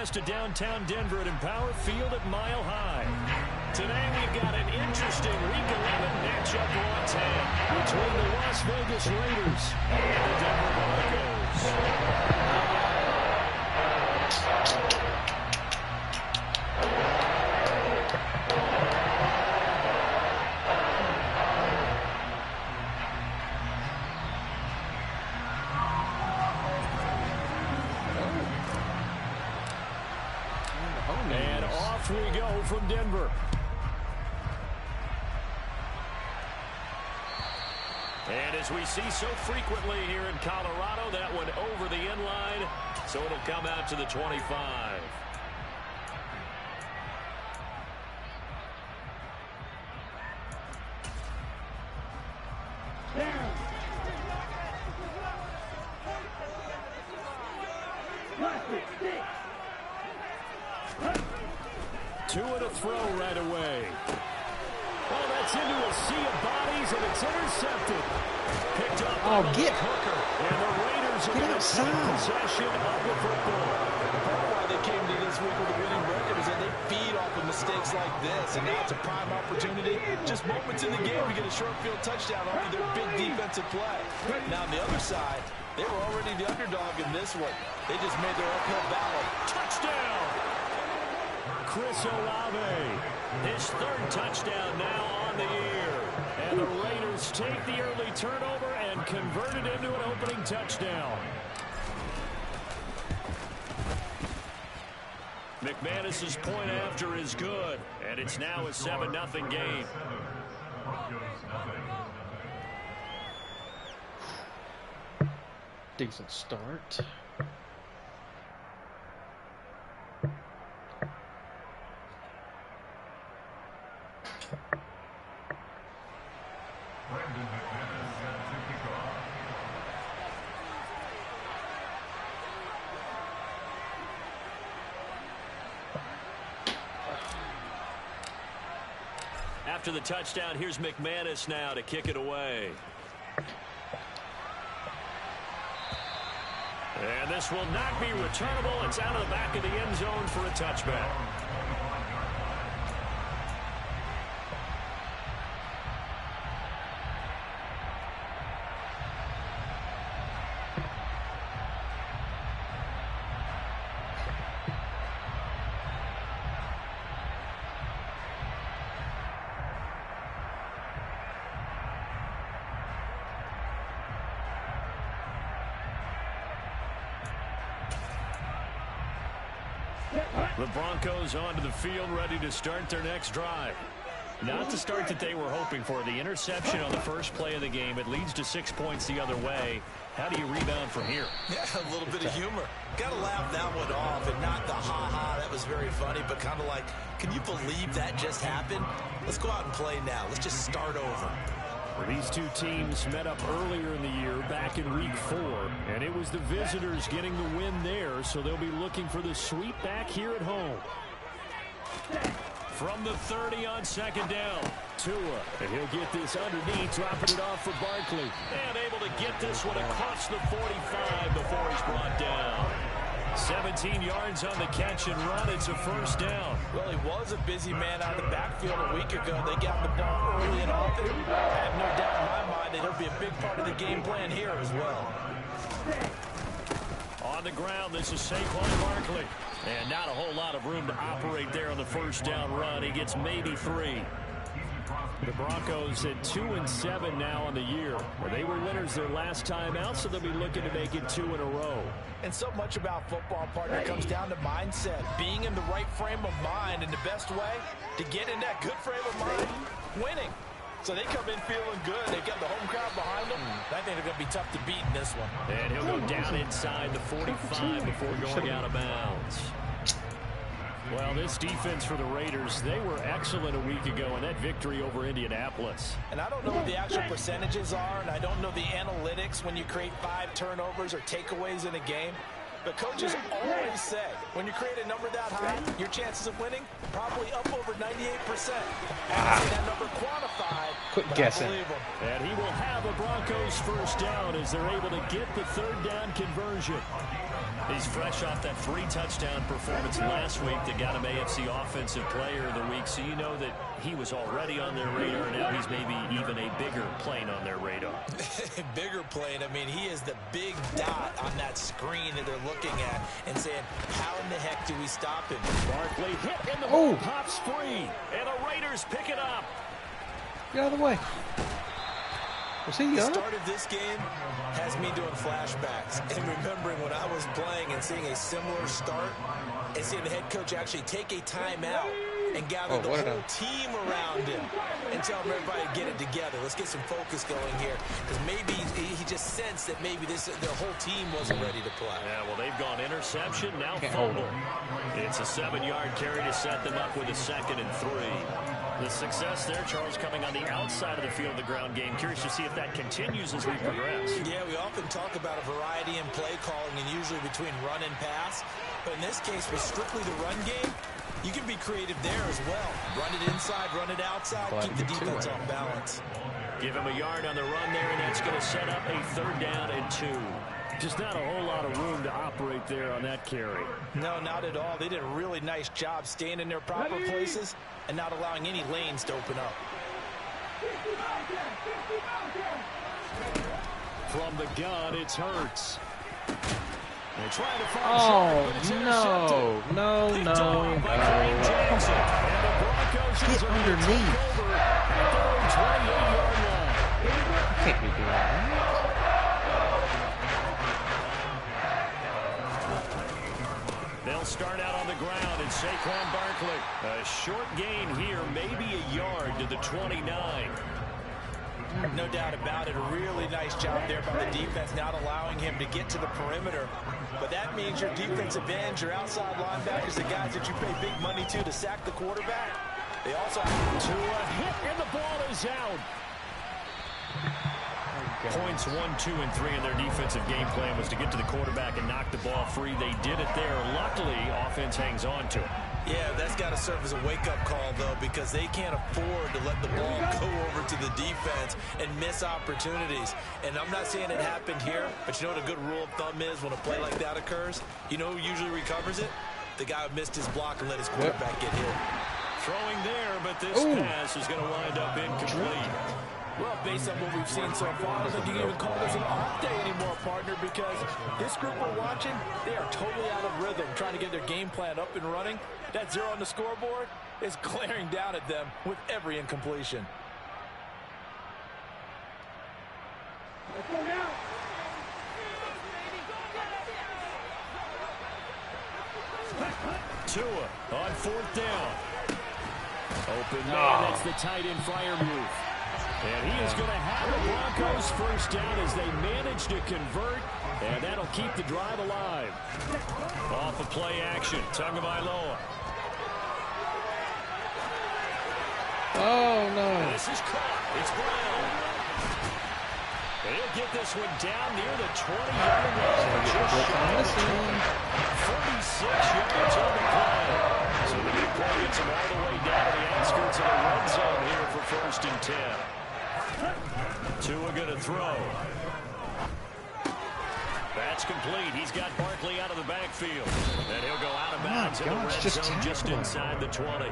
us to downtown Denver at Empower Field at Mile High. Today we've got an interesting Week 11 matchup on tap between the Las Vegas Raiders and the Denver Broncos. And off we go from Denver. And as we see so frequently here in Colorado, that one over the end line, so it'll come out to the 25. Two and a throw right away. Oh, that's into a sea of bodies, and it's intercepted. Picked up by Hooker. And the Raiders are going to take possession of the football. Part of why they came to this week with a winning record is that they feed off of mistakes like this, and now it's a prime opportunity. Just moments in the game to get a short field touchdown off of their big defensive play. Now on the other side, they were already the underdog in this one. They just made their uphill battle. Touchdown! Chris Olave, his third touchdown now on the year. And the Raiders take the early turnover and convert it into an opening touchdown. McManus's point after is good, and it's now a 7-0 game. Decent start. After the touchdown, here's McManus now to kick it away. And this will not be returnable. It's out of the back of the end zone for a touchback. The Broncos onto the field, ready to start their next drive. Not the start that they were hoping for. The interception on the first play of the game. It leads to 6 points the other way. How do you rebound from here? Yeah, a little bit of humor. Got to laugh that one off, and not the ha-ha, that was very funny, but kind of like, can you believe that just happened? Let's go out and play now. Let's just start over. These two teams met up earlier in the year, back in Week 4, and it was the visitors getting the win there, so they'll be looking for the sweep back here at home. From the 30 on second down, Tua, and he'll get this underneath, dropping it off for Barkley. And able to get this one across the 45 before he's brought down. 17 yards on the catch and run. It's a first down. Well, he was a busy man out of the backfield a week ago. They got the ball early and often. I have no doubt in my mind that it'll be a big part of the game plan here as well. On the ground, this is Saquon Barkley. And not a whole lot of room to operate there on the first down run. He gets maybe 3. The Broncos at 2-7 now on the year. They were winners their last time out, so they'll be looking to make it 2 in a row. And so much about football, partner, comes down to mindset. Being in the right frame of mind, and the best way to get in that good frame of mind, winning. So they come in feeling good. They've got the home crowd behind them. I think they're going to be tough to beat in this one. And he'll go down inside the 45 before going out of bounds. Well, this defense for the Raiders, they were excellent a week ago in that victory over Indianapolis. And I don't know what the actual percentages are, and I don't know the analytics when you create 5 turnovers or takeaways in a game. But coaches always say, when you create a number that high, your chances of winning probably up over 98%. I see that number quantified. Quit guessing. And he will have a Broncos first down as they're able to get the third down conversion. He's fresh off that 3-touchdown performance last week that got him AFC Offensive Player of the Week, so you know that he was already on their radar. Now he's maybe even a bigger plane on their radar. Bigger plane. I mean, he is the big dot on that screen that they're looking at and saying, how in the heck do we stop him? Barkley hit in the ball, pops free, and the Raiders pick it up. Get out of the way. Was he The young? start of this game has me doing flashbacks and remembering when I was playing and seeing a similar start and seeing the head coach actually take a timeout and gather the whole team around him and tell everybody to get it together. Let's get some focus going here, because maybe he just sensed that maybe their whole team wasn't ready to play. Yeah, well, they've gone interception, now fumble. It's a 7-yard carry to set them up with a 2nd and 3. The success there, Charles, coming on the outside of the field of the ground game. Curious to see if that continues as we progress. Yeah, we often talk about a variety in play calling and usually between run and pass. But in this case, with strictly the run game, you can be creative there as well. Run it inside, run it outside, keep the defense off balance. Give him a yard on the run there, and that's going to set up a 3rd down and 2. Just not a whole lot of room to operate there on that carry. No, not at all. They did a really nice job staying in their proper places and not allowing any lanes to open up. From the gun, it's Hurts. They're trying to find no. Get underneath. Can't be doing that. They'll start out on the ground, and Saquon Barkley. A short gain here, maybe a yard to the 29. No doubt about it. A really nice job there by the defense, not allowing him to get to the perimeter. But that means your defensive ends, your outside linebackers, the guys that you pay big money to sack the quarterback. They also have to a hit, and the ball is out. Points 1, 2, and 3 in their defensive game plan was to get to the quarterback and knock the ball free. They did it there. Luckily, offense hangs on to it. Yeah, that's got to serve as a wake-up call, though, because they can't afford to let the ball go over to the defense and miss opportunities. And I'm not saying it happened here, but you know what a good rule of thumb is when a play like that occurs? You know who usually recovers it? The guy who missed his block and let his quarterback get hit. Throwing there, but this pass is going to wind up incomplete. Well, based on what we've seen so far, I don't think you can even call this an off day anymore, partner, because this group we're watching, they are totally out of rhythm, trying to get their game plan up and running. That 0 on the scoreboard is glaring down at them with every incompletion. Let's go now. Tua on 4th down. Open man, that's the tight end flyer move. And he is going to have the Broncos 1st down as they manage to convert, and that'll keep the drive alive. Off of play action, Tagovailoa. Oh, no. This is caught. It's Brown. He'll get this one down near the 20-yard line. Just 46 yards on the play. So the new play gets him all the way down to the outskirts of the red zone here for 1st and 10. Tua going to throw. That's complete. He's got Barkley out of the backfield. And he'll go out of bounds in the red zone just inside the 20.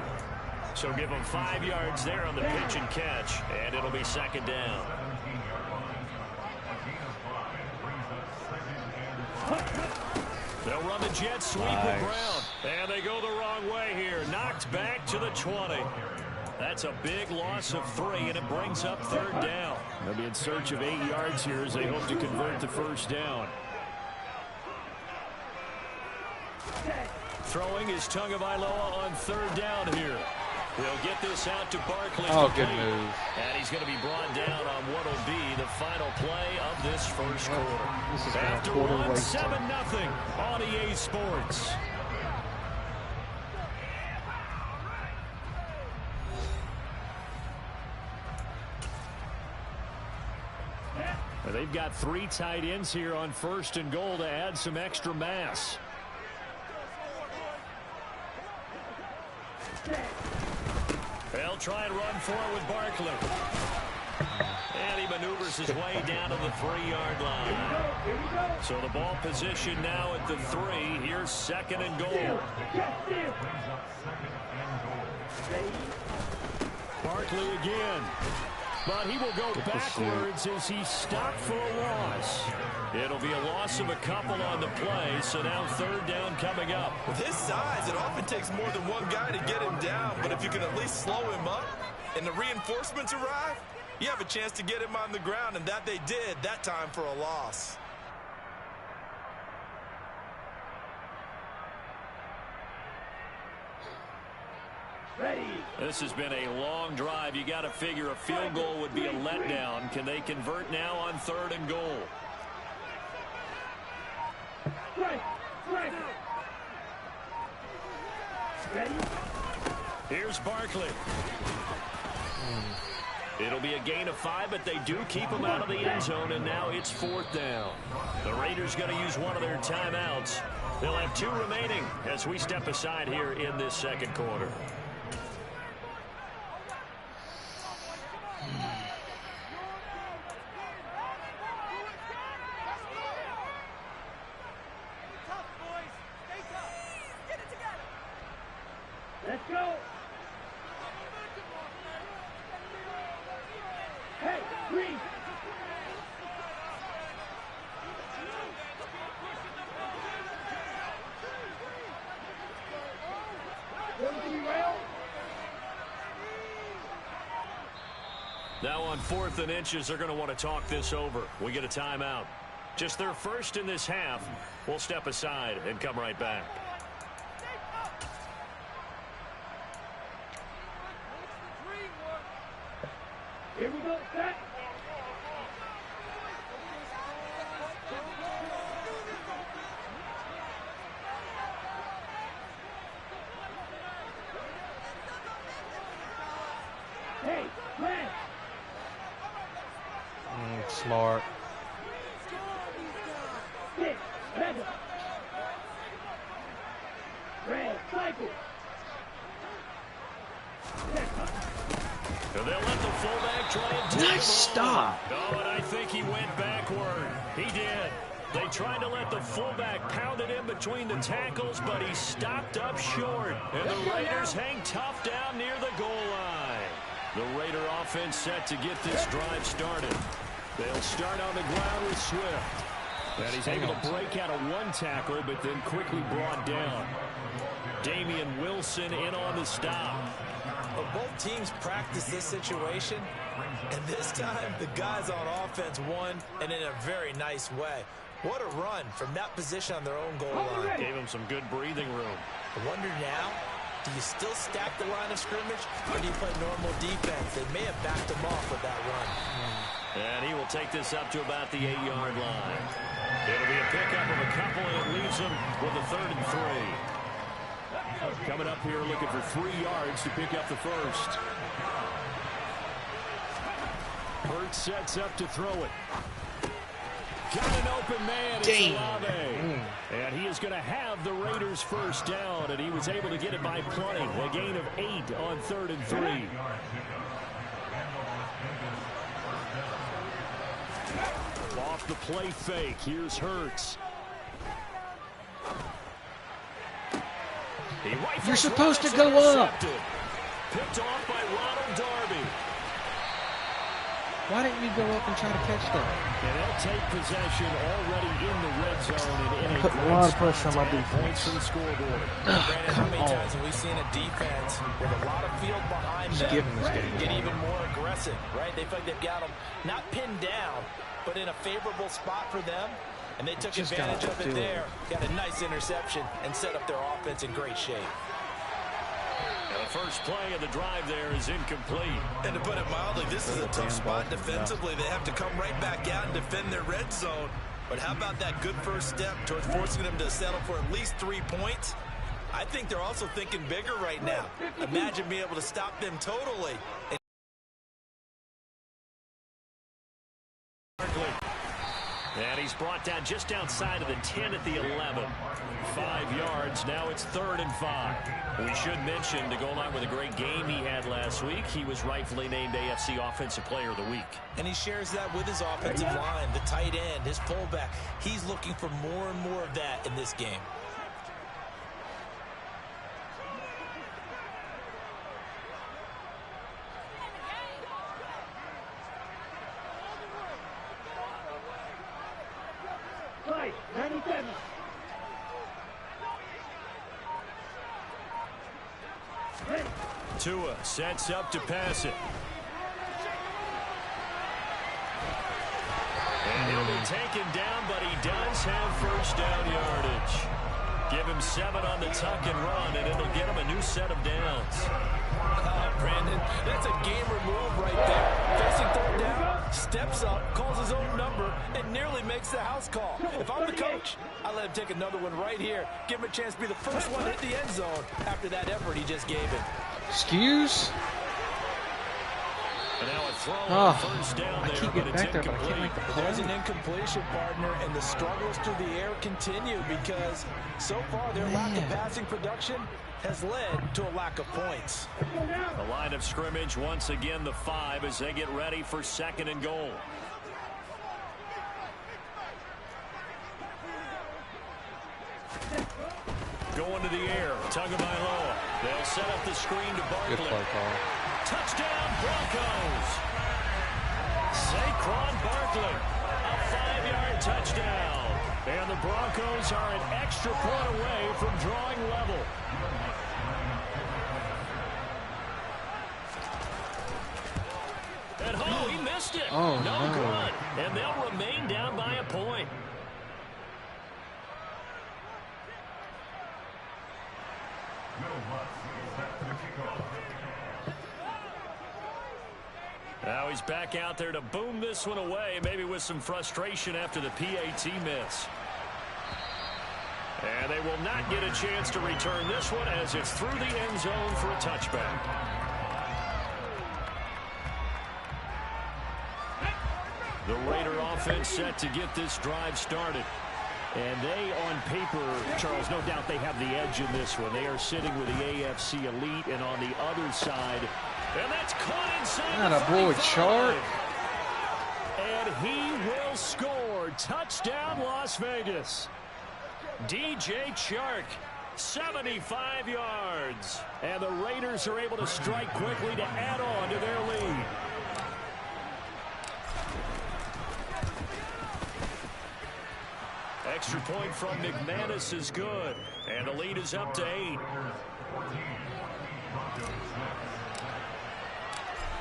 So give him 5 yards there on the pitch and catch, and it'll be 2nd down. They'll run the jet sweep with Brown. And they go the wrong way here. Knocked back to the 20. That's a big loss of 3, and it brings up 3rd down. They'll be in search of 8 yards here as they hope to convert the 1st down. Throwing is Tagovailoa on 3rd down here. He'll get this out to Barkley. Oh, good move. And he's going to be brought down on what will be the final play of this 1st quarter. This is after one, 7-0 on EA Sports. They've got 3 tight ends here on 1st and goal to add some extra mass. They'll try and run for it with Barkley. And he maneuvers his way down to the 3-yard line. So the ball position now at the 3. Here's 2nd and goal. Barkley again. But he will go backwards as he's stopped for a loss. It'll be a loss of a couple on the play, so now 3rd down coming up. With his size, it often takes more than one guy to get him down, but if you can at least slow him up and the reinforcements arrive, you have a chance to get him on the ground, and that they did that time for a loss. Ready. This has been a long drive. You got to figure a field goal would be a letdown. Can they convert now on 3rd and goal? Ready. Here's Barkley. It'll be a gain of 5, but they do keep him out of the end zone, and now it's 4th down. The Raiders going to use one of their timeouts. They'll have 2 remaining as we step aside here in this 2nd quarter. Let's go. Hey, green. Now on 4th and inches, they're going to want to talk this over. We get a timeout. Just their first in this half. We'll step aside and come right back. Here we go, set. Hey, man. Smart. Six, leather. Red, cycle. So they'll let the fullback try and take him Nice stop. Oh, and I think he went backward. He did. They tried to let the fullback pound it in between the tackles, but he stopped up short. And the Raiders hang tough down near the goal line. The Raider offense set to get this drive started. They'll start on the ground with Swift. And he's able to break out of 1 tackle, but then quickly brought down. Damian Wilson in on the stop. But both teams practice this situation, and this time the guys on offense won, and in a very nice way. What a run from that position on their own goal line. Gave him some good breathing room. I wonder now, do you still stack the line of scrimmage, or do you play normal defense? They may have backed him off with that run. And he will take this up to about the 8-yard line. It'll be a pickup of a couple, and it leaves him with a 3rd and 3. Coming up here looking for 3 yards to pick up the first. Hurts sets up to throw it. Got an open man. It's Olave. And he is going to have the Raiders first down, and he was able to get it by playing. A gain of 8 on 3rd and 3. Off the play fake. Here's Hurts. You're supposed to go up. Picked off by Ronald Darby. Why didn't you go up and try to catch that? And they'll take possession already in the red zone and in a Put a lot of pressure on my defense. points for the scoreboard. Brandon, how many times have we seen a defense with a lot of field behind them get even more aggressive, right? They feel like they've got them not pinned down, but in a favorable spot for them. And they took advantage of it there. Got a nice interception and set up their offense in great shape. And the first play of the drive there is incomplete. And to put it mildly, this is a tough spot defensively. They have to come right back out and defend their red zone. But how about that good first step towards forcing them to settle for at least 3 points? I think they're also thinking bigger right now. Imagine being able to stop them totally. And he's brought down just outside of the 10 at the 11. 5 yards. Now it's 3rd and 5. We should mention, to go along with a great game he had last week, he was rightfully named AFC Offensive Player of the Week. And he shares that with his offensive line, the tight end, his fullback. He's looking for more and more of that in this game. Right, 97. Tua sets up to pass it. And he'll be taken down, but he does have first down yardage. Give him 7 on the tuck and run, and it'll get him a new set of downs. Brandon, that's a gamer move right there. Facing 3rd down, steps up, calls his own number, and nearly makes the house call. If I'm the coach, I let him take another one right here. Give him a chance to be the first one at the end zone after that effort he just gave him. Excuse? And now a throw on first down I there, keep but getting it's back there, but I can't incomplete. make the play. There's an incompletion, partner, and the struggles through the air continue because so far their lack of passing production has led to a lack of points. The line of scrimmage, once again, the 5 as they get ready for 2nd and goal. Going to the air, Tagovailoa. They'll set up the screen to Barkley. Good play call. Touchdown, Broncos. Saquon Barkley, a 5-yard touchdown. And the Broncos are an extra point away from drawing level. And he missed it. Oh, no no. good. And they'll remain down by a point. Now he's back out there to boom this one away, maybe with some frustration after the PAT miss. And they will not get a chance to return this one as it's through the end zone for a touchback. The Raider offense set to get this drive started. And they, on paper, Charles, no doubt they have the edge in this one. They are sitting with the AFC elite, and on the other side, and that's caught inside the 45. Attaboy, Chark. And he will score. Touchdown, Las Vegas. DJ Chark, 75 yards. And the Raiders are able to strike quickly to add on to their lead. Extra point from McManus is good. And the lead is up to 8.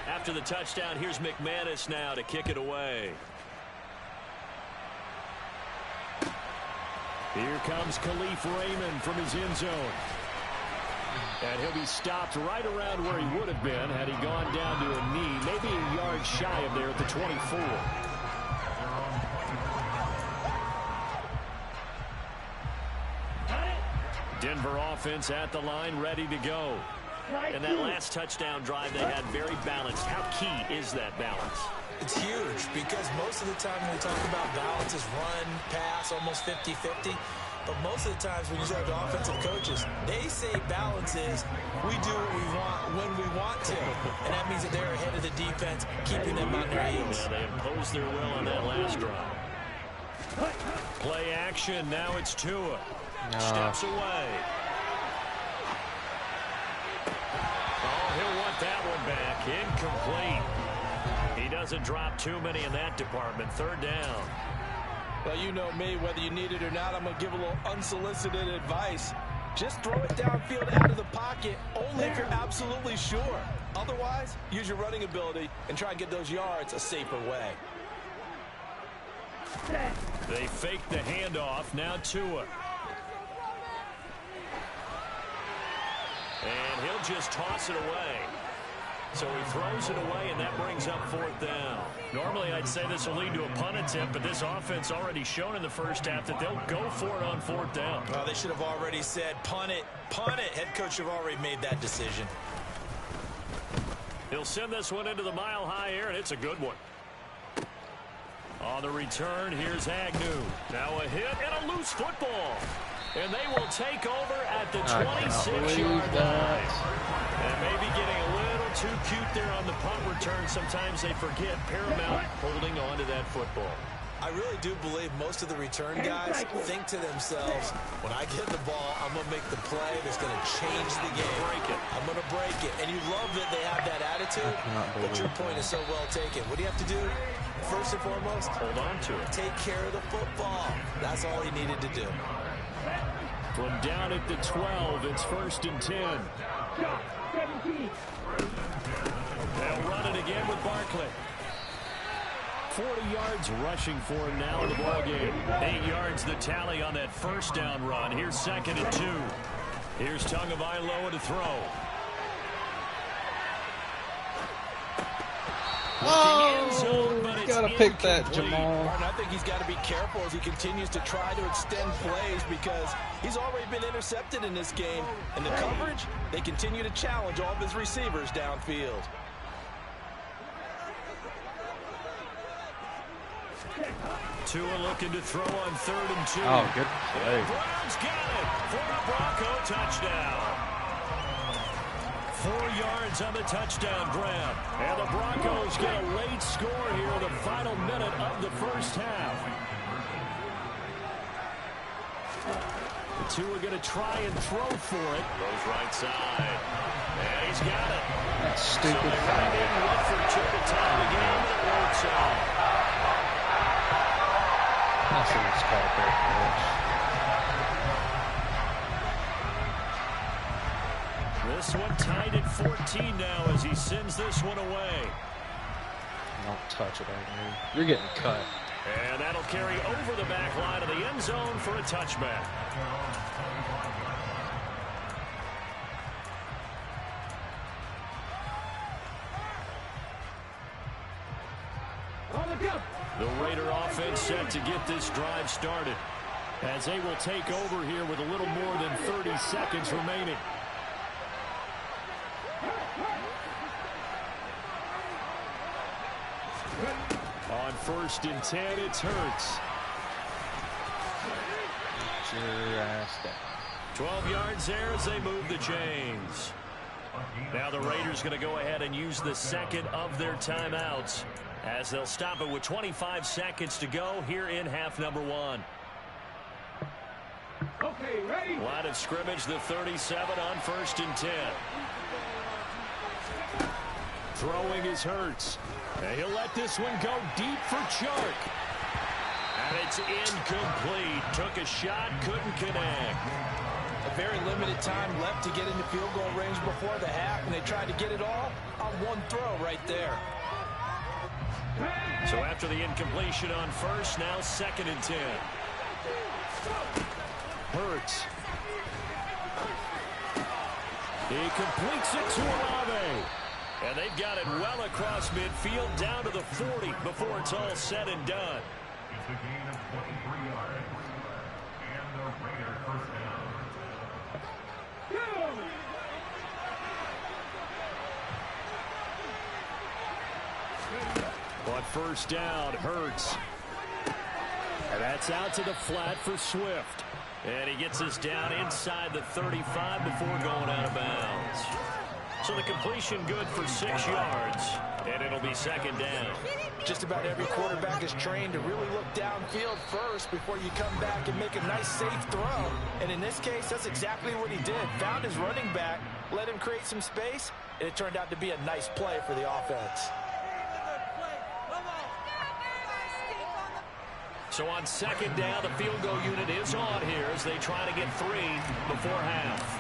After the touchdown, here's McManus now to kick it away. Here comes Khalif Raymond from his end zone. And he'll be stopped right around where he would have been had he gone down to a knee, maybe a yard shy of there at the 24. Denver offense at the line, ready to go. And that last touchdown drive they had very balanced. How key is that balance? It's huge because most of the time when we talk about balance is run, pass, almost 50-50. But most of the times when you talk to offensive coaches, they say balance is we do what we want when we want to. And that means that they're ahead of the defense, keeping them on their heels. Yeah, they imposed their will on that last drive. Play action. Now it's Tua. Steps away. Oh, he'll want that one back. Incomplete. He doesn't drop too many in that department. 3rd down. Well, you know me, whether you need it or not, I'm going to give a little unsolicited advice. Just throw it downfield out of the pocket, only if you're absolutely sure. Otherwise, use your running ability and try and get those yards a safer way. They fake the handoff. Now Tua. And he'll just toss it away. So he throws it away, and that brings up 4th down. Normally, I'd say this will lead to a punt attempt, but this offense already shown in the first half that they'll go for it on 4th down. Well, they should have already said, punt it, punt it. Head coach should have already made that decision. He'll send this one into the mile-high air, and it's a good one. On the return, here's Agnew. Now a hit and a loose football. And they will take over at the 26-yard line. And maybe getting a little too cute there on the punt return. Sometimes they forget paramount holding on to that football. I really do believe most of the return guys think to themselves, when I get the ball, I'm going to make the play that's going to change the game. Break it. I'm going to break it. And you love that they have that attitude, but your point is so well taken. What do you have to do? First and foremost, hold on to it. Take care of the football. That's all he needed to do. From down at the 12, it's 1st and 10. They'll run it again with Barkley. 40 yards rushing for him now in the ballgame. 8 yards the tally on that first down run. Here's 2nd and 2. Here's Tagovailoa to throw. Oh, gotta pick that, Jamal. And I think he's got to be careful as he continues to try to extend plays because he's already been intercepted in this game. And the coverage, they continue to challenge all of his receivers downfield. Tua looking to throw on 3rd and 2. Oh, good play. And Brown's got it for a Bronco touchdown. 4 yards on the touchdown grab. And the Broncos get a late score here in the final minute of the first half. The Tua going to try and throw for it. Goes right side. And he's got it. That stupid so they didn't look for Tua to tie the game, but it works out. I see it's called a great catch. This one tied at 14 now as he sends this one away. Don't touch it, Agnew. You're getting cut. And that'll carry over the back line of the end zone for a touchback. The Raider offense set to get this drive started as they will take over here with a little more than 30 seconds remaining. On 1st and 10, it's Hurts. Get your ass down. 12 yards there as they move the chains. Now the Raiders going to go ahead and use the second of their timeouts as they'll stop it with 25 seconds to go here in half number 1. Okay, ready? Line of scrimmage, the 37 on 1st and 10. Throwing is Hurts. And he'll let this one go deep for Chark. And it's incomplete. Took a shot, couldn't connect. A very limited time left to get into field goal range before the half, and they tried to get it all on one throw right there. So after the incompletion on 1st, now 2nd and 10. Hurts. He completes it to Olave. And they've got it well across midfield down to the 40 before it's all said and done. It's a gain of 23 yards. And the Raiders first down. On 1st down, Hurts. And that's out to the flat for Swift. And he gets us down inside the 35 before going out of bounds. So the completion good for 6 yards, and it'll be 2nd down. Just about every quarterback is trained to really look downfield first before you come back and make a nice, safe throw. And in this case, that's exactly what he did. Found his running back, let him create some space, and it turned out to be a nice play for the offense. So on 2nd down, the field goal unit is on here as they try to get 3 before half.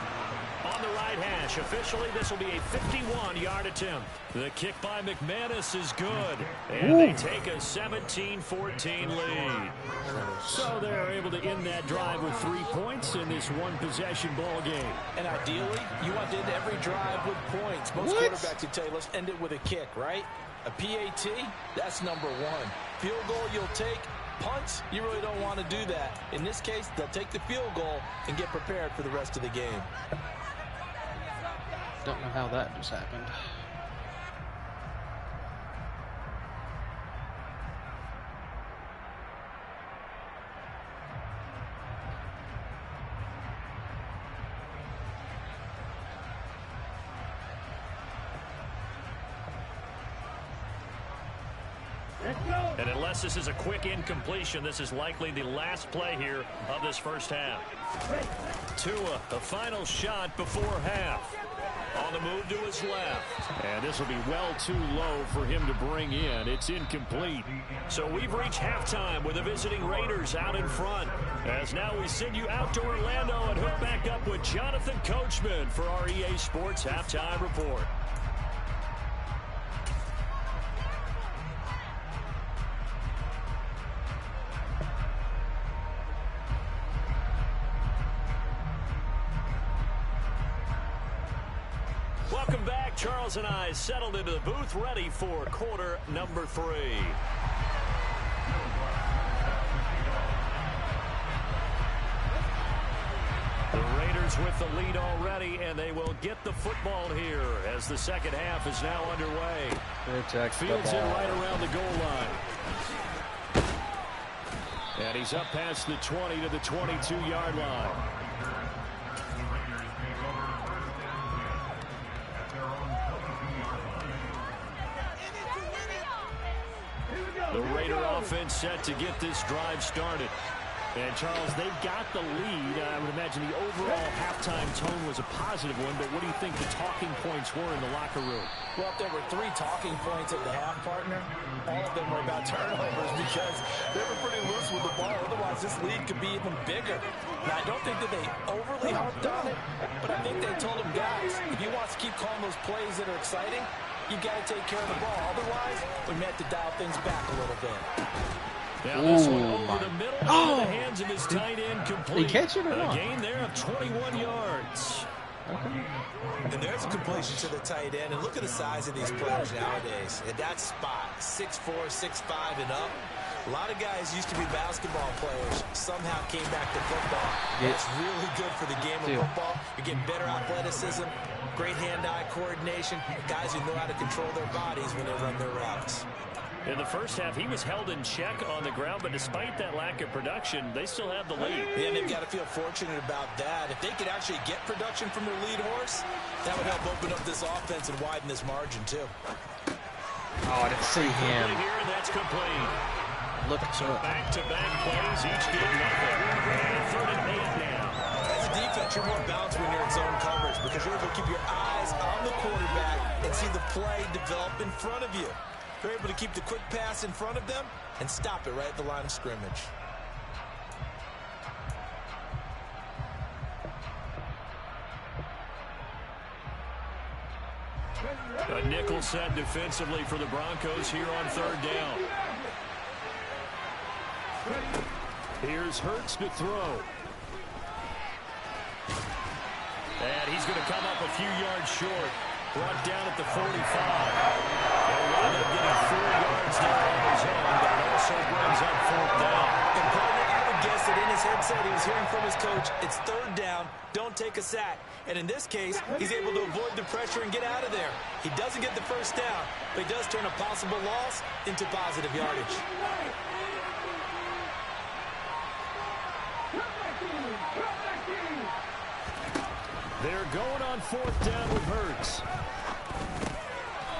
On the right hash, officially this will be a 51-yard attempt. The kick by McManus is good, and they take a 17-14 lead. So they're able to end that drive with 3 points in this one-possession ball game. And ideally, you want to end every drive with points. Most quarterbacks would tell you, let's end it with a kick, right? A PAT, that's number 1. Field goal you'll take. Punts, you really don't want to do that. In this case, they'll take the field goal and get prepared for the rest of the game. Don't know how that just happened. And unless this is a quick incompletion, this is likely the last play here of this first half. Tua, the final shot before half. On the move to his left. And this will be well too low for him to bring in. It's incomplete. So we've reached halftime with the visiting Raiders out in front. As now we send you out to Orlando and hook back up with Jonathan Coachman for our EA Sports Halftime Report. Welcome back. Charles and I settled into the booth, ready for quarter number 3. The Raiders with the lead already, and they will get the football here as the second half is now underway. Fields in right around the goal line. And he's up past the 20 to the 22-yard line. The Raider offense set to get this drive started. And, Charles, they've got the lead. I would imagine the overall halftime tone was a positive one, but what do you think the talking points were in the locker room? Well, if there were 3 talking points at the half, partner, all of them were about turnovers because they were pretty loose with the ball. Otherwise, this lead could be even bigger. Now, I don't think that they overly harped on it, but I think they told them, guys, if you want to keep calling those plays that are exciting, you've got to take care of the ball. Otherwise, we may have to dial things back a little bit. Now this one over the middle into the hands of his tight end complete. He catch it or not? A gain there of 21 yards. And there's a completion to the tight end. And look at the size of these players nowadays. At that spot, 6'4", 6'5", and up. A lot of guys used to be basketball players. Somehow came back to football. It's really good for the game of football. You're getting better athleticism, great hand-eye coordination. Guys who know how to control their bodies when they run their routes. In the first half, he was held in check on the ground, but despite that lack of production, they still have the lead. Yeah, they've got to feel fortunate about that. If they could actually get production from their lead horse, that would help open up this offense and widen this margin, too. Oh, I didn't see him. Here, and that's complete. Look So back-to-back plays, each give nothing. And 3rd and 8 now. As a defense, you're more balanced when you're in zone coverage because you're able to keep your eyes on the quarterback and see the play develop in front of you. They're able to keep the quick pass in front of them and stop it right at the line of scrimmage. A nickel set defensively for the Broncos here on 3rd down. Here's Hurts to throw. And he's going to come up a few yards short. Brought down at the 45. He'll wind up getting 4 yards there on his own, but it also brings up 4th down. And partner, I would guess that in his headset he was hearing from his coach, it's 3rd down, don't take a sack. And in this case, he's able to avoid the pressure and get out of there. He doesn't get the 1st down, but he does turn a possible loss into positive yardage. They're going on 4th down with Hurts.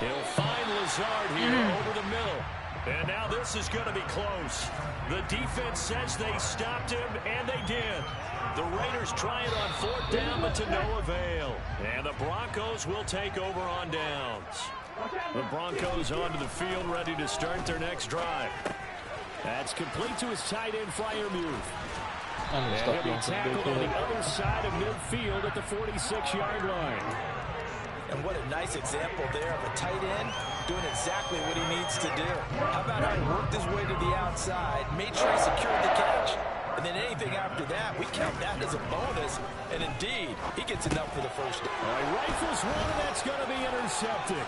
He'll find Lazard here over the middle. And now this is going to be close. The defense says they stopped him, and they did. The Raiders try it on 4th down, but to no avail. And the Broncos will take over on downs. The Broncos onto the field, ready to start their next drive. That's complete to his tight end, Freiermuth. And he'll be tackled on the other side of midfield at the 46-yard line. And what a nice example there of a tight end doing exactly what he needs to do. How about how he worked his way to the outside, made sure he secured the catch, and then anything after that, we count that as a bonus. And indeed, he gets enough for the 1st down. All right, rifles one, and that's going to be intercepted.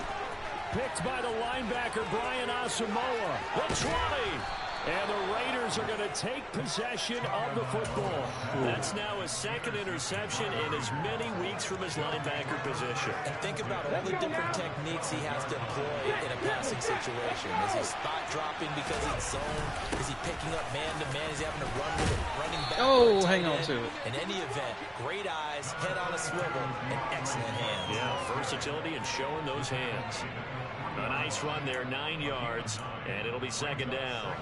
Picked by the linebacker, Brian Asamoah. The 20. And the Raiders are going to take possession of the football. That's now his 2nd interception in as many weeks from his linebacker position. And think about all the different techniques he has to employ in a passing situation. Is he spot dropping because he's zone? Is he picking up man-to-man? Is he having to run with a running back? Oh, hang on to it. In any event, great eyes, head on a swivel, and excellent hands. Yeah, versatility and showing those hands. A nice run there, 9 yards, and it'll be second down.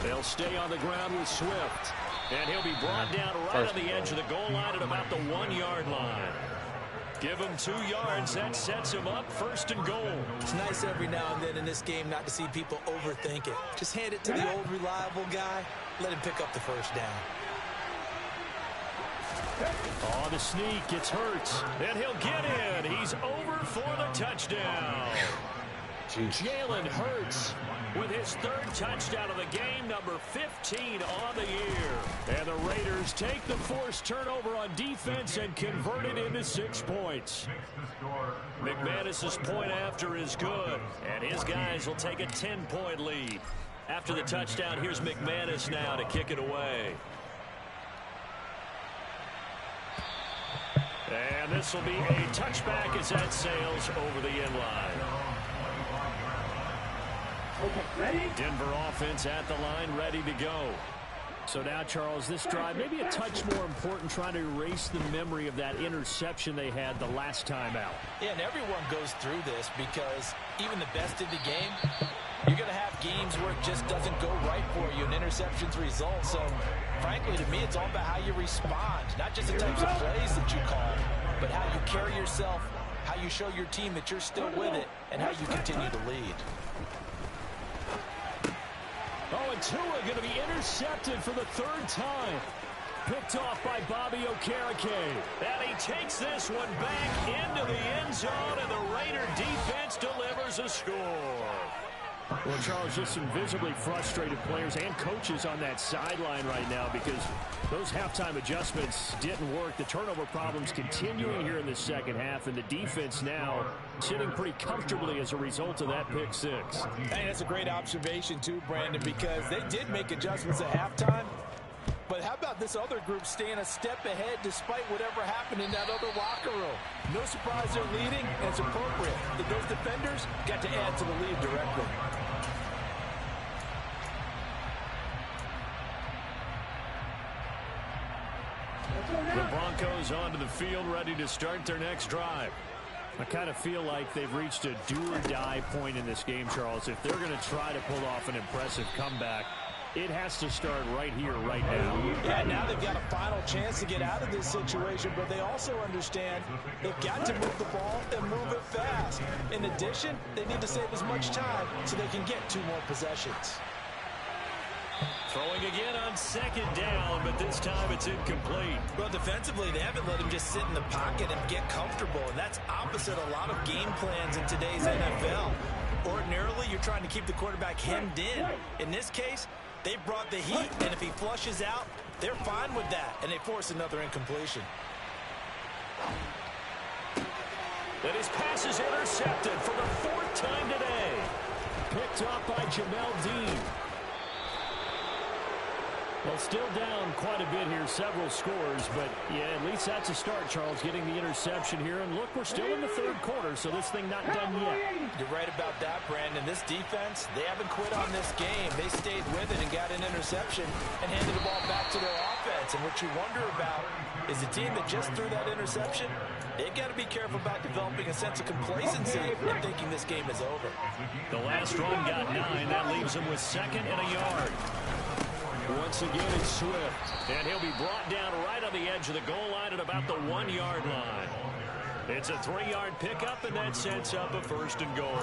They'll stay on the ground with Swift. And he'll be brought down right on the edge of the goal line at about the 1-yard line. Give him 2 yards. That sets him up first and goal. It's nice every now and then in this game not to see people overthink it. Just hand it to the old reliable guy. Let him pick up the first down. On the sneak, it's Hurts. And he'll get in. He's over for the touchdown. Jalen Hurts with his 3rd touchdown of the game, number 15 on the year. And the Raiders take the forced turnover on defense and convert it into 6 points. McManus's point after is good, and his guys will take a 10-point lead. After the touchdown, here's McManus now to kick it away. And this will be a touchback as that sails over the end line. Denver offense at the line, ready to go. So now, Charles, this drive maybe a touch more important, trying to erase the memory of that interception they had the last time out. Yeah, and everyone goes through this because even the best in the game, you're going to have games where it just doesn't go right for you, and interceptions result. So, frankly, to me, it's all about how you respond, not just the types of plays that you call, but how you carry yourself, how you show your team that you're still with it, and how you continue to lead. Oh, and Tua going to be intercepted for the 3rd time. Picked off by Bobby Okereke. And he takes this one back into the end zone, and the Raider defense delivers a score. Well, Charles, just some visibly frustrated players and coaches on that sideline right now because those halftime adjustments didn't work. The turnover problems continuing here in the second half, and the defense now sitting pretty comfortably as a result of that pick 6. Hey, that's a great observation too, Brandon, because they did make adjustments at halftime. But how about this other group staying a step ahead despite whatever happened in that other locker room? No surprise they're leading, and it's appropriate that those defenders got to add to the lead directly. The Broncos onto the field, ready to start their next drive. I kind of feel like they've reached a do-or-die point in this game, Charles. If they're going to try to pull off an impressive comeback, it has to start right here, right now. Yeah, now they've got a final chance to get out of this situation, but they also understand they've got to move the ball and move it fast. In addition, they need to save as much time so they can get 2 more possessions. Throwing again on 2nd down, but this time it's incomplete. Well, defensively, they haven't let him just sit in the pocket and get comfortable, and that's opposite a lot of game plans in today's NFL. Ordinarily, you're trying to keep the quarterback hemmed in. In this case, they brought the heat, and if he flushes out, they're fine with that, and they force another incompletion. And his pass is intercepted for the 4th time today. Picked off by Jamel Dean. Well, still down quite a bit here, several scores, but yeah, at least that's a start, Charles, getting the interception here. And look, we're still in the 3rd quarter, so this thing not done yet. You're right about that, Brandon. This defense, they haven't quit on this game. They stayed with it and got an interception and handed the ball back to their offense. And what you wonder about is the team that just threw that interception, they've got to be careful about developing a sense of complacency and thinking this game is over. The last run got 9. That leaves them with 2nd and a yard. Once again, it's Swift, and he'll be brought down right on the edge of the goal line at about the 1-yard line. It's a 3-yard pickup, and that sets up a 1st and goal.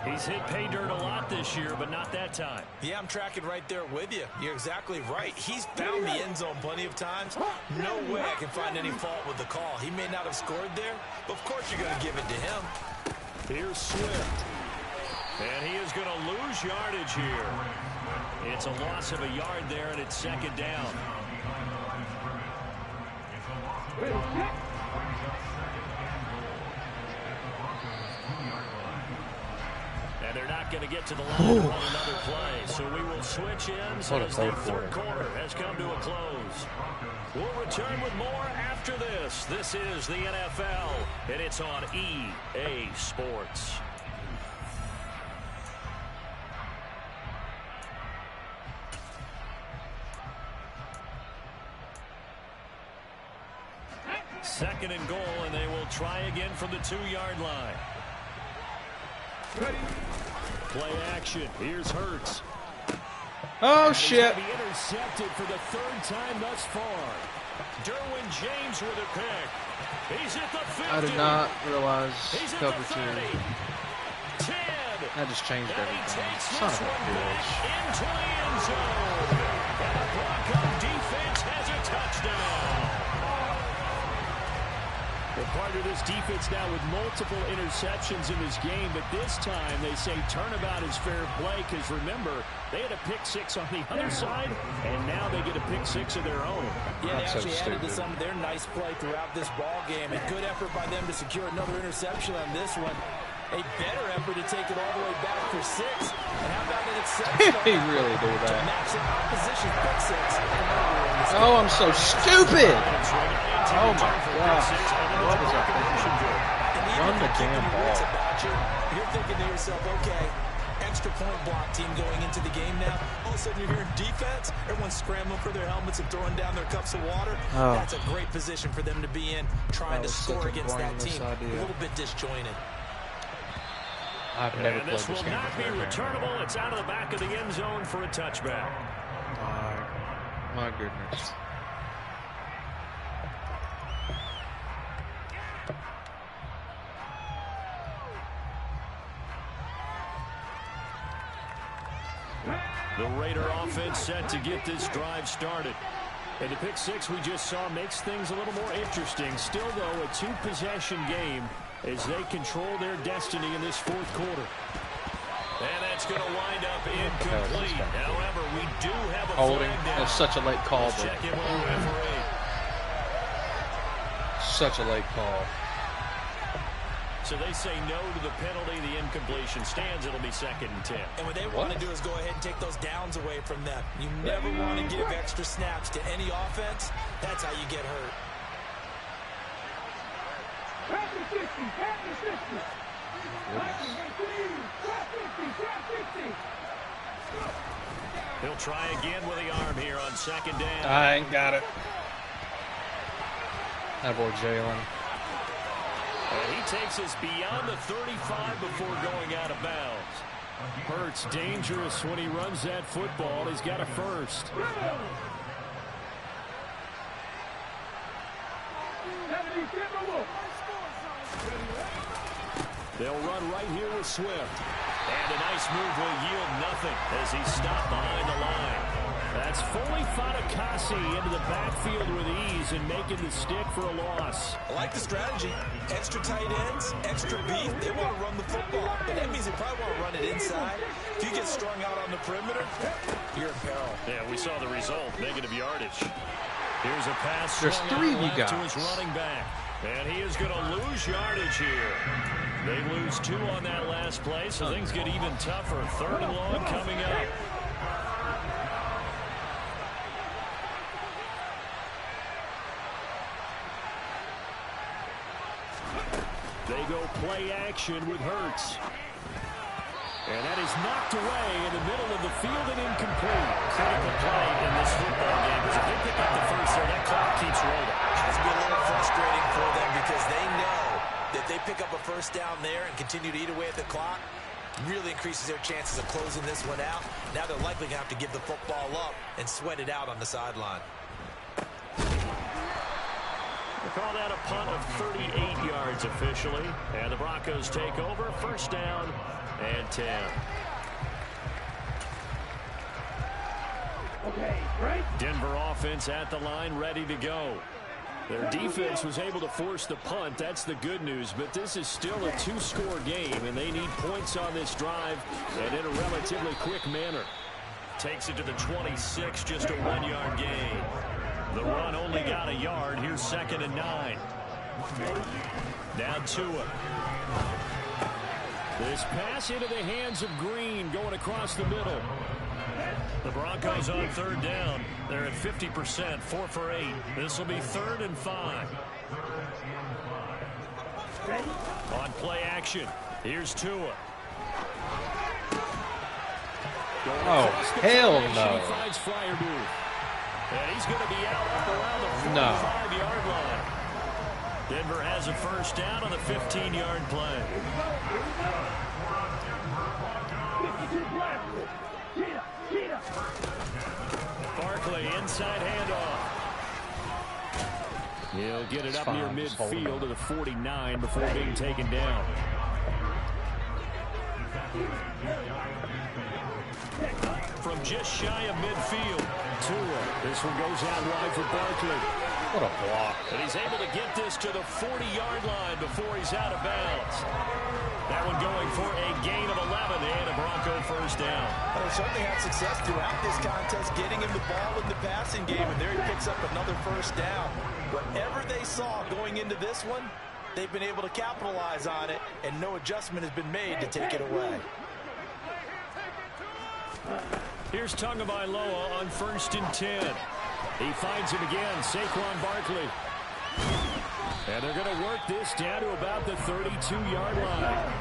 He's hit pay dirt a lot this year, but not that time. Yeah, I'm tracking right there with you. You're exactly right. He's found the end zone plenty of times. No way I can find any fault with the call. He may not have scored there, but of course you're going to give it to him. Here's Swift, and he is going to lose yardage here. It's a loss of a yard there, and it's 2nd down. And they're not going to get to the line on another play, so we will switch ins as the 3rd quarter has come to a close. We'll return with more after this. This is the NFL, and it's on EA Sports. 2nd and goal, and they will try again from the 2-yard line. Play action. Here's Hurts. Oh, shit. He's be intercepted for the 3rd time thus far. Derwin James with a pick. He's at the 50. I did not realize He's at cover the 2. 30. 10. That just changed And he everything. takes Son this of a one bitch. back into the end zone. And the Bronco defense has a touchdown. They're part of this defense now with multiple interceptions in this game, but this time they say turnabout is fair play because, remember, they had a pick 6 on the other side, and now they get a pick 6 of their own. Yeah, they That's so actually added to stupid. some of their nice play throughout this ball game. A good effort by them to secure another interception on this one. A better effort to take it all the way back for 6. And how about an exceptional He effort really do to that. match the opposition's pick 6 from earlier in this Oh, game. I'm so stupid. Oh, my gosh. What was I thinking? And even Run if the you're keeping damn your wits ball. about you, you're thinking to yourself, okay, extra point block team going into the game now. All of a sudden you're hearing defense. Everyone's scrambling for their helmets and throwing down their cups of water. Oh. That's a great position for them to be in, trying That to was such score a against that brainless team. idea. A little bit disjointed. I've never And played this this will game not be before. returnable. It's out of the back of the end zone for a touchback. My goodness. The Raider offense set to get this drive started. And the pick 6 we just saw makes things a little more interesting. Still, though, a 2-possession game as they control their destiny in this 4th quarter. And that's going to wind up incomplete. However, we do have a Holding. flag down. That's such a late call, Let's but check in with the referee. such a late call. So they say no to the penalty. The incompletion stands. It'll be 2nd and 10. And what they want to do is go ahead and take those downs away from them. You never want to give extra snaps to any offense. That's how you get hurt. Pass the 60, pass the 60. He'll try again with the arm here on 2nd down. I ain't got it. That boy Jalen. And he takes us beyond the 35 before going out of bounds. Hurts dangerous when he runs that football. He's got a first. They'll run right here with Swift. And a nice move will yield nothing as he's stopped behind the line. That's fully Fatukasi into the backfield with ease and making the stick for a loss. I like the strategy. Extra tight ends, extra beef. They want to run the football, but that means they probably want to run it inside. If you get strung out on the perimeter, you're in peril. Yeah, we saw the result. Negative yardage. Here's a pass. There's swung 3 out of you left to guys. his running back. And he is going to lose yardage here. They lose 2 on that last play, so things get even tougher. 3rd and long coming up. They go play action with Hurts. And that is knocked away in the middle of the field and incomplete. Critical play in this football game because if they pick up the first there, that clock keeps rolling. Has to be a little frustrating for them because they know that they pick up a first down there and continue to eat away at the clock. Really increases their chances of closing this one out. Now they're likely going to have to give the football up and sweat it out on the sideline. They call that a punt of 38 yards officially. And the Broncos take over. First down and 10. Okay, right? Denver offense at the line, ready to go. Their defense was able to force the punt. That's the good news. But this is still a 2-score game, and they need points on this drive and in a relatively quick manner. Takes it to the 26, just a 1-yard gain. The run only got a yard. Here's 2nd and 9. Now Tua. This pass into the hands of Green going across the middle. The Broncos on 3rd down. They're at 50%, 4 for 8. This will be 3rd and 5. On play action, here's Tua. Oh, hell no. He finds Freiermuth. And he's going to be out up around the 45-yard line. Denver has a first down on the 15-yard play. Barkley, inside handoff. He'll get it up near midfield to the 49 before being taken down. From just shy of midfield, Tua. This one goes out wide for Barkley. What a block. And he's able to get this to the 40-yard line before he's out of bounds. That one going for a gain of 11 and a Bronco first down. Well, they certainly had success throughout this contest getting him the ball in the passing game, and there he picks up another first down. Whatever they saw going into this one, they've been able to capitalize on it, and no adjustment has been made to take it away. Here's Tagovailoa on 1st and 10. He finds him again, Saquon Barkley. And they're going to work this down to about the 32-yard line.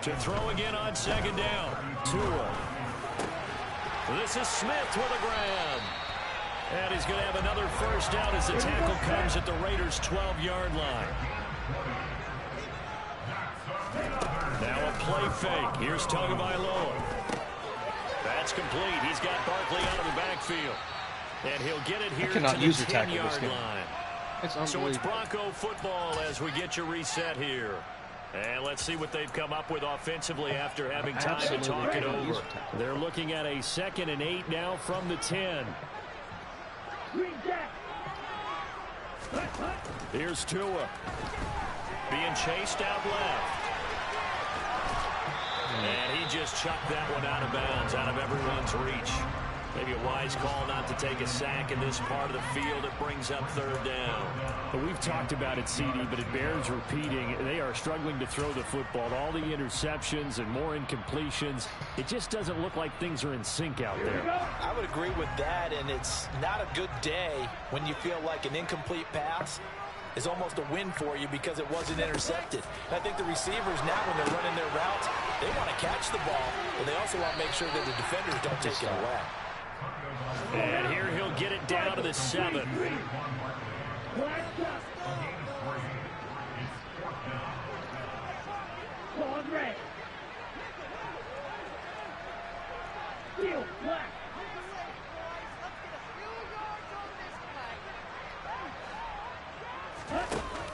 To throw again on 2nd down. Tua. This is Smith with a grab. And he's going to have another first down as the tackle comes at the Raiders' 12-yard line. Now a play fake. Here's Tagovailoa. That's complete. He's got Barkley out of the backfield. And he'll get it here to the 10-yard line. So it's Bronco football as we get you reset here. And let's see what they've come up with offensively after having time to talk it over. They're looking at a 2nd and 8 now from the 10. Here's Tua. Being chased out left. And he just chucked that one out of bounds, out of everyone's reach. Maybe a wise call not to take a sack in this part of the field. It brings up 3rd down. But we've talked about it, CD, but it bears repeating. They are struggling to throw the football. All the interceptions and more incompletions. It just doesn't look like things are in sync out there. I would agree with that, and it's not a good day when you feel like an incomplete pass is almost a win for you because it wasn't intercepted. And I think the receivers now, when they're running their routes, they want to catch the ball, but they also want to make sure that the defenders don't take it away. And here he'll get it down to the 7.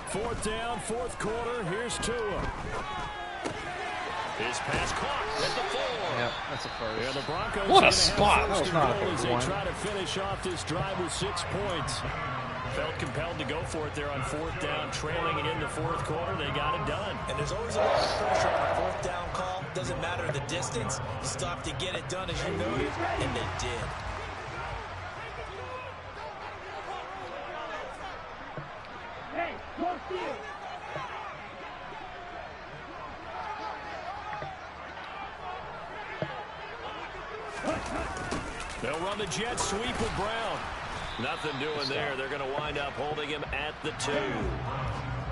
Fourth down, 4th quarter. Here's Tua. His pass caught at the 4. Yep, that's a first. Yeah, the Broncos what a spot. That was not a as good they one. try to finish off this drive with 6 points. Felt compelled to go for it there on 4th down, trailing in the 4th quarter. They got it done. And there's always a lot of pressure on a 4th down call. Doesn't matter the distance. You still have to get it done, as you noted, and they did. Hey, close to you. They'll run the jet sweep with Brown. Nothing doing there. They're going to wind up holding him at the 2.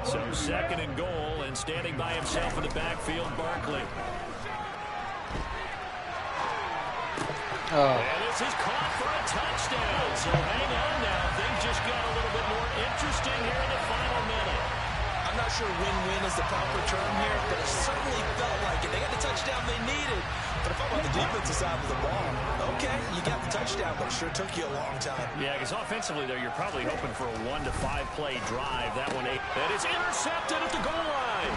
So 2nd and goal, and standing by himself in the backfield, Barkley. And this is caught for a touchdown. So hang on now. Things just got a little bit more interesting here in the final minute. I'm not sure win-win is the proper term here, but it certainly felt like it. They got the touchdown they needed. But if I'm on the defensive side of the ball, okay, you got the touchdown, but it sure took you a long time. Yeah, because offensively there, you're probably hoping for a 1 to 5 play drive. That one, and it's intercepted at the goal line.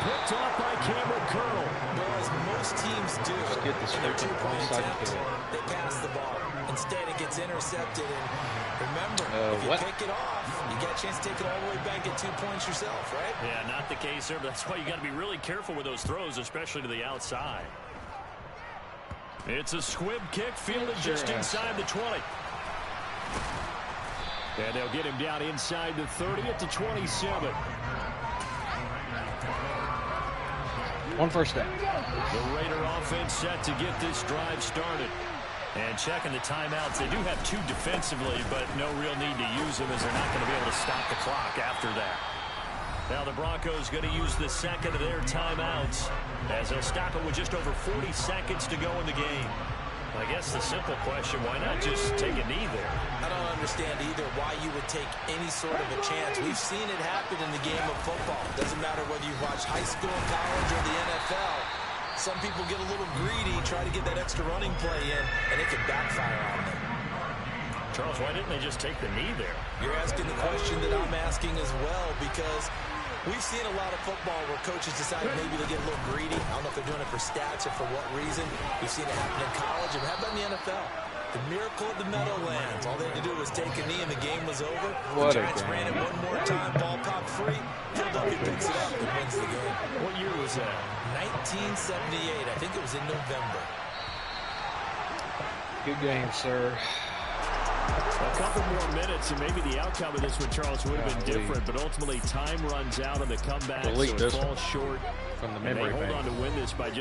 Picked off by Cameron Curl. Well, as most teams do, get this their 2-point attempt, they pass the ball. Instead, it gets intercepted. And remember, if you pick it off, you got a chance to take it all the way back, get 2 points yourself, right? Yeah, not the case there, but that's why you got to be really careful with those throws, especially to the outside. It's a squib kick fielded just inside the 20. And they'll get him down inside the 30 at the 27. 1 first down. The Raider offense set to get this drive started. And checking the timeouts, they do have 2 defensively, but no real need to use them as they're not going to be able to stop the clock after that. Now the Broncos going to use the 2nd of their timeouts as they'll stop it with just over 40 seconds to go in the game. I guess the simple question, why not just take a knee there? I don't understand either why you would take any sort of a chance. We've seen it happen in the game of football. Doesn't matter whether you watch high school, college, or the NFL. Some people get a little greedy, try to get that extra running play in, and it can backfire on them. Charles, why didn't they just take the knee there? You're asking the question that I'm asking as well, because we've seen a lot of football where coaches decide maybe they get a little greedy. I don't know if they're doing it for stats or for what reason. We've seen it happen in college, and how about in the NFL? The miracle of the Meadowlands. All they had to do was take a knee, and the game was over. What the Giants ran it one more time, ball popped free. Philadelphia picks it up and wins the game. What year was that? 1978. I think it was in November. Good game, sir. A couple more minutes, and maybe the outcome of this one, Charles, would have been different. But ultimately, time runs out on the comeback, so it falls short. From the and they memory hold bank. on to win this by just